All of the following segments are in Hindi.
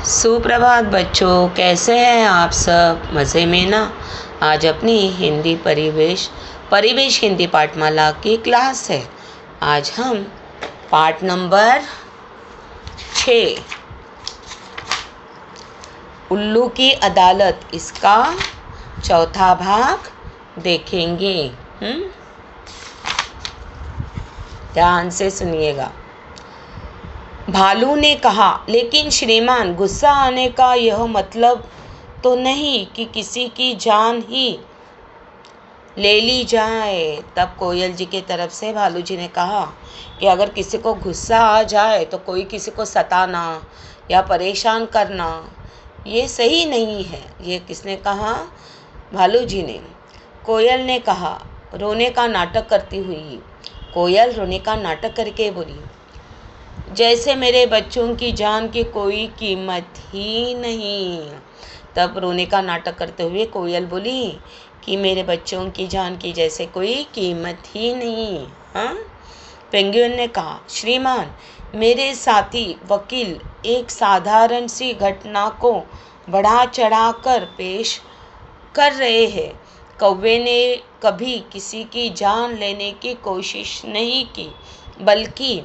सुप्रभात बच्चों, कैसे हैं आप सब? मज़े में ना। आज अपनी हिंदी परिवेश हिंदी पाठमाला की क्लास है। आज हम पाठ नंबर 6 उल्लू की अदालत, इसका चौथा भाग देखेंगे। ध्यान से सुनिएगा। भालू ने कहा, लेकिन श्रीमान, गुस्सा आने का यह मतलब तो नहीं कि किसी की जान ही ले ली जाए। तब कोयल जी की तरफ से भालू जी ने कहा कि अगर किसी को गुस्सा आ जाए तो कोई किसी को सताना या परेशान करना ये सही नहीं है। ये किसने कहा? भालू जी ने। कोयल ने कहा, रोने का नाटक करती हुई। कोयल रोने का नाटक करके बोली, जैसे मेरे बच्चों की जान की कोई कीमत ही नहीं। तब रोने का नाटक करते हुए कोयल बोली कि मेरे बच्चों की जान की जैसे कोई कीमत ही नहीं। हाँ? पेंगुइन ने कहा, श्रीमान, मेरे साथी वकील एक साधारण सी घटना को बढ़ा चढ़ाकर पेश कर रहे हैं। कौवे ने कभी किसी की जान लेने की कोशिश नहीं की, बल्कि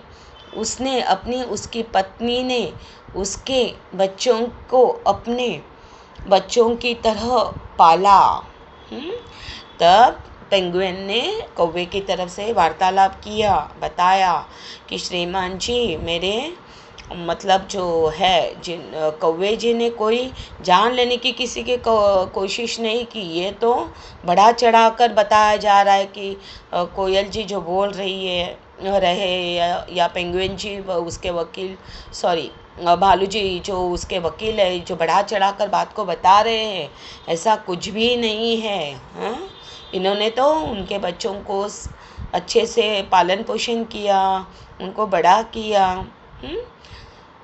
उसकी पत्नी ने उसके बच्चों को अपने बच्चों की तरह पाला। तब पेंगुइन ने कौवे की तरफ से वार्तालाप किया, बताया कि श्रीमान जी, मेरे मतलब जो है कौवे जी ने कोई जान लेने की किसी की कोशिश नहीं की। ये तो बढ़ा चढ़ा कर बताया जा रहा है कि कोयल जी जो बोल रही है या पेंगुइन जी उसके वकील भालू जी जो उसके वकील है, जो बढ़ा चढ़ा कर बात को बता रहे हैं, ऐसा कुछ भी नहीं है। हाँ? इन्होंने तो उनके बच्चों को अच्छे से पालन पोषण किया, उनको बड़ा किया,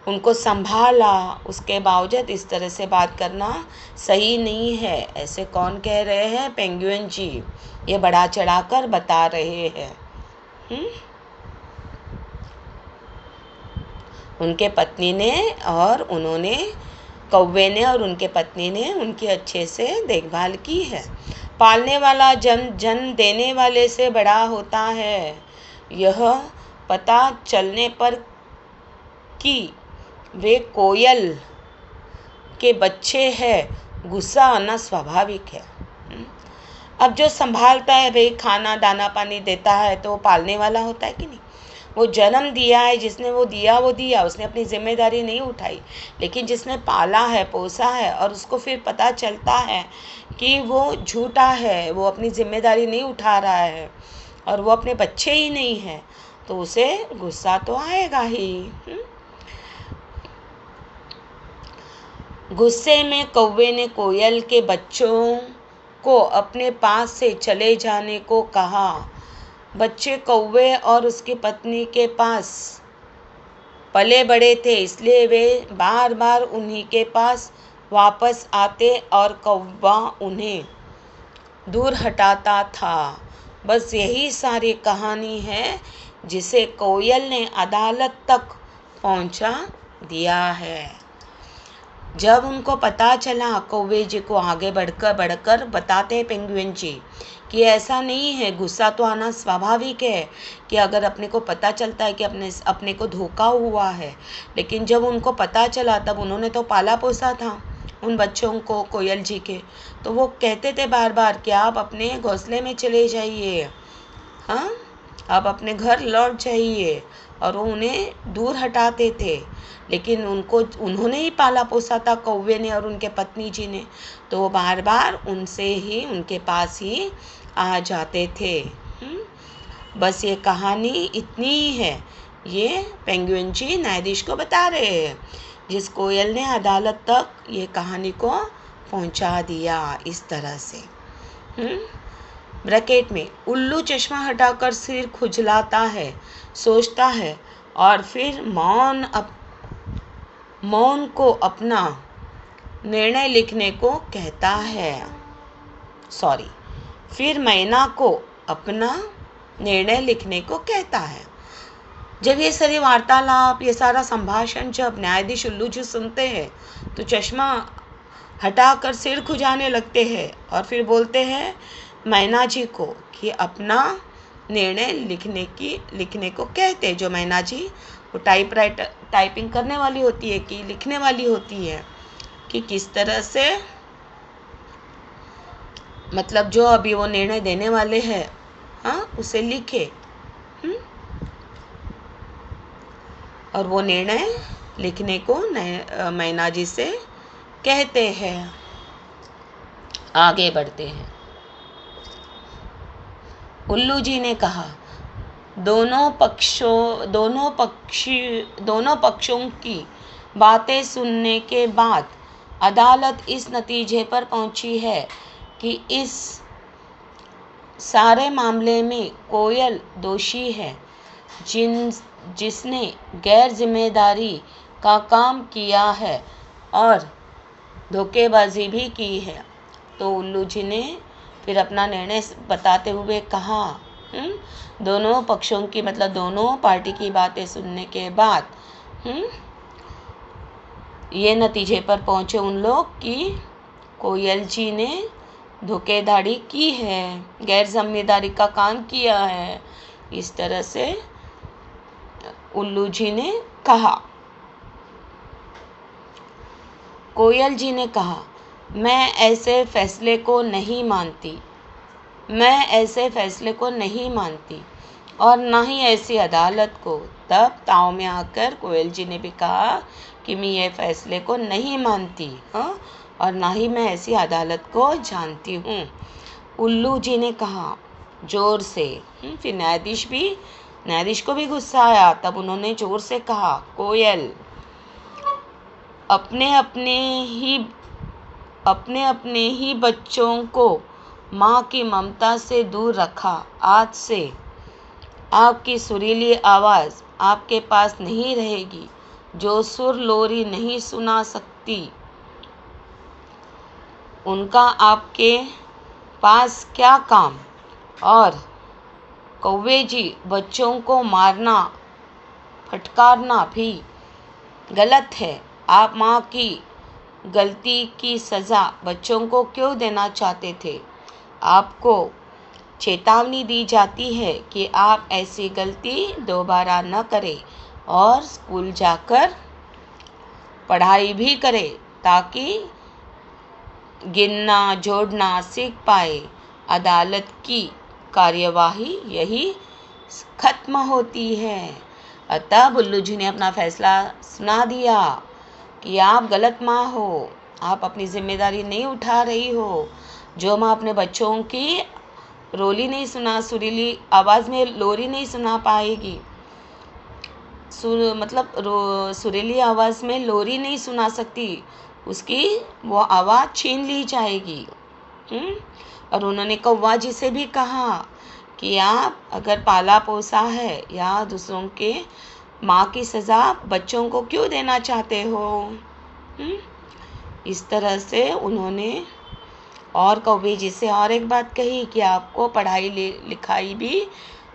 उनको संभाला। उसके बावजूद इस तरह से बात करना सही नहीं है। ऐसे कौन कह रहे हैं? पेंगुइन जी ये बढ़ा चढ़ा कर बता रहे हैं। उनके पत्नी ने और उन्होंने कौवे ने और उनके पत्नी ने उनकी अच्छे से देखभाल की है। पालने वाला जन्म देने वाले से बड़ा होता है। यह पता चलने पर कि वे कोयल के बच्चे हैं, गुस्सा आना स्वाभाविक है। अब जो संभालता है भाई, खाना दाना पानी देता है, तो वो पालने वाला होता है कि नहीं? वो जन्म दिया है, जिसने वो दिया, उसने अपनी जिम्मेदारी नहीं उठाई। लेकिन जिसने पाला है, पोसा है और उसको फिर पता चलता है कि वो झूठा है, वो अपनी जिम्मेदारी नहीं उठा रहा है और वो अपने बच्चे ही नहीं है, तो उसे गुस्सा तो आएगा ही। गुस्से में कौवे ने कोयल के बच्चों को अपने पास से चले जाने को कहा। बच्चे कौवे और उसकी पत्नी के पास पले बड़े थे, इसलिए वे बार बार उन्हीं के पास वापस आते और कौवा उन्हें दूर हटाता था। बस यही सारी कहानी है जिसे कोयल ने अदालत तक पहुंचा दिया है। जब उनको पता चला, कौवे जी को आगे बढ़कर बताते पेंगुइन जी कि ऐसा नहीं है, गुस्सा तो आना स्वाभाविक है कि अगर अपने को पता चलता है कि अपने को धोखा हुआ है। लेकिन जब उनको पता चला, तब उन्होंने तो पाला पोसा था उन बच्चों को, कोयल जी के, तो वो कहते थे बार बार कि आप अपने घोंसले में चले जाइए, हाँ, आप अपने घर लौट जाइए, और वो उन्हें दूर हटाते थे। लेकिन उन्होंने ही पाला पोसा था, कौवे ने और उनके पत्नी जी ने, तो वो बार बार उनके पास ही आ जाते थे। बस ये कहानी इतनी ही है। ये पेंगुइन जी न्यायाधीश को बता रहे हैं, जिस कोयल ने अदालत तक ये कहानी को पहुंचा दिया इस तरह से। ब्रैकेट में, उल्लू चश्मा हटाकर सिर खुजलाता है, सोचता है और फिर मौन को अपना निर्णय लिखने को कहता है। फिर मैना को अपना निर्णय लिखने को कहता है। जब ये सारी वार्तालाप, ये सारा संभाषण जब न्यायाधीश उल्लू जी सुनते हैं तो चश्मा हटाकर सिर खुजाने लगते हैं और फिर बोलते हैं मैना जी को कि अपना निर्णय लिखने को कहते हैं। जो मैना जी वो टाइपिंग करने वाली होती है कि लिखने वाली होती है कि किस तरह से, मतलब जो अभी वो निर्णय देने वाले हैं हाँ उसे लिखे। और वो निर्णय लिखने को मैना जी से कहते हैं। आगे बढ़ते हैं। उल्लू जी ने कहा दोनों पक्षों की बातें सुनने के बाद अदालत इस नतीजे पर पहुंची है कि इस सारे मामले में कोयल दोषी है, जिसने गैर जिम्मेदारी का काम किया है और धोखेबाजी भी की है। तो उल्लू जी ने फिर अपना निर्णय बताते हुए कहा दोनों पक्षों की, मतलब दोनों पार्टी की बातें सुनने के बाद ये नतीजे पर पहुंचे उन लोग कि कोयल जी ने धोखेधड़ी की है, गैर जिम्मेदारी का काम किया है। इस तरह से उल्लू जी ने कहा। कोयल जी ने कहा मैं ऐसे फैसले को नहीं मानती और ना ही ऐसी अदालत को। तब ताव में आकर कोयल जी ने भी कहा कि मैं ये फैसले को नहीं मानती और ना ही मैं ऐसी अदालत को जानती हूँ। उल्लू जी ने कहा जोर से। फिर न्यायाधीश को भी गुस्सा आया। तब उन्होंने जोर से कहा कोयल अपने अपने ही बच्चों को माँ की ममता से दूर रखा। आज से आपकी सुरीली आवाज़ आपके पास नहीं रहेगी। जो सुर लोरी नहीं सुना सकती उनका आपके पास क्या काम। और कौवे जी बच्चों को मारना फटकारना भी गलत है। आप माँ की गलती की सज़ा बच्चों को क्यों देना चाहते थे? आपको चेतावनी दी जाती है कि आप ऐसी गलती दोबारा न करें और स्कूल जाकर पढ़ाई भी करें ताकि गिनना जोड़ना सीख पाए। अदालत की कार्यवाही यही खत्म होती है। अतः उल्लू जी ने अपना फैसला सुना दिया कि आप गलत माँ हो, आप अपनी जिम्मेदारी नहीं उठा रही हो। जो माँ अपने बच्चों की सुरीली आवाज़ में लोरी नहीं सुना पाएगी, सुरीली आवाज़ में लोरी नहीं सुना सकती, उसकी वो आवाज़ छीन ली जाएगी। और उन्होंने कौवा जी से भी कहा कि आप अगर पाला पोसा है या दूसरों के माँ की सज़ा बच्चों को क्यों देना चाहते हो। इस तरह से उन्होंने और कौवे जी से और एक बात कही कि आपको पढ़ाई लिखाई भी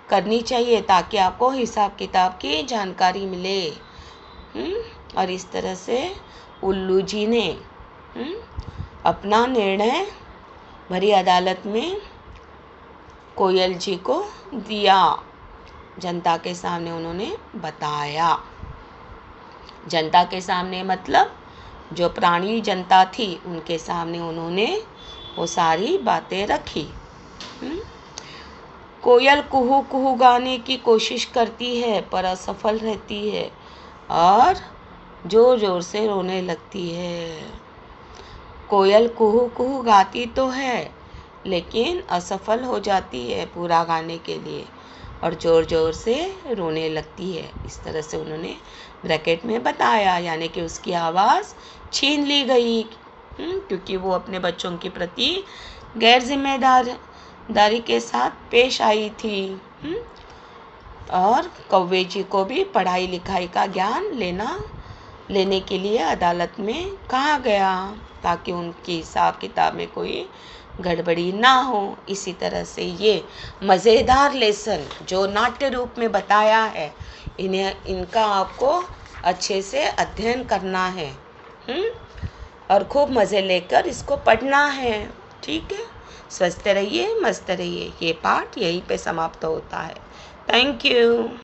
करनी चाहिए ताकि आपको हिसाब किताब की जानकारी मिले। और इस तरह से उल्लू जी ने अपना निर्णय भरी अदालत में कोयल जी को दिया। जनता के सामने उन्होंने बताया। जनता के सामने मतलब जो प्राणी जनता थी उनके सामने उन्होंने वो सारी बातें रखी। कोयल कुहू कुहू गाने की कोशिश करती है पर असफल रहती है और जोर जोर से रोने लगती है। कोयल कुहू कुहू गाती तो है लेकिन असफल हो जाती है पूरा गाने के लिए और ज़ोर ज़ोर से रोने लगती है। इस तरह से उन्होंने ब्रैकेट में बताया, यानी कि उसकी आवाज़ छीन ली गई क्योंकि वो अपने बच्चों के प्रति गैर जिम्मेदारी के साथ पेश आई थी। और कौवे जी को भी पढ़ाई लिखाई का ज्ञान लेने के लिए अदालत में कहा गया ताकि उनकी हिसाब किताब में कोई गड़बड़ी ना हो। इसी तरह से ये मज़ेदार लेसन जो नाट्य रूप में बताया है, इनका आपको अच्छे से अध्ययन करना है और खूब मज़े लेकर इसको पढ़ना है। ठीक है, स्वस्थ रहिए, मस्त रहिए। ये पाठ यहीं पे समाप्त होता है। Thank you.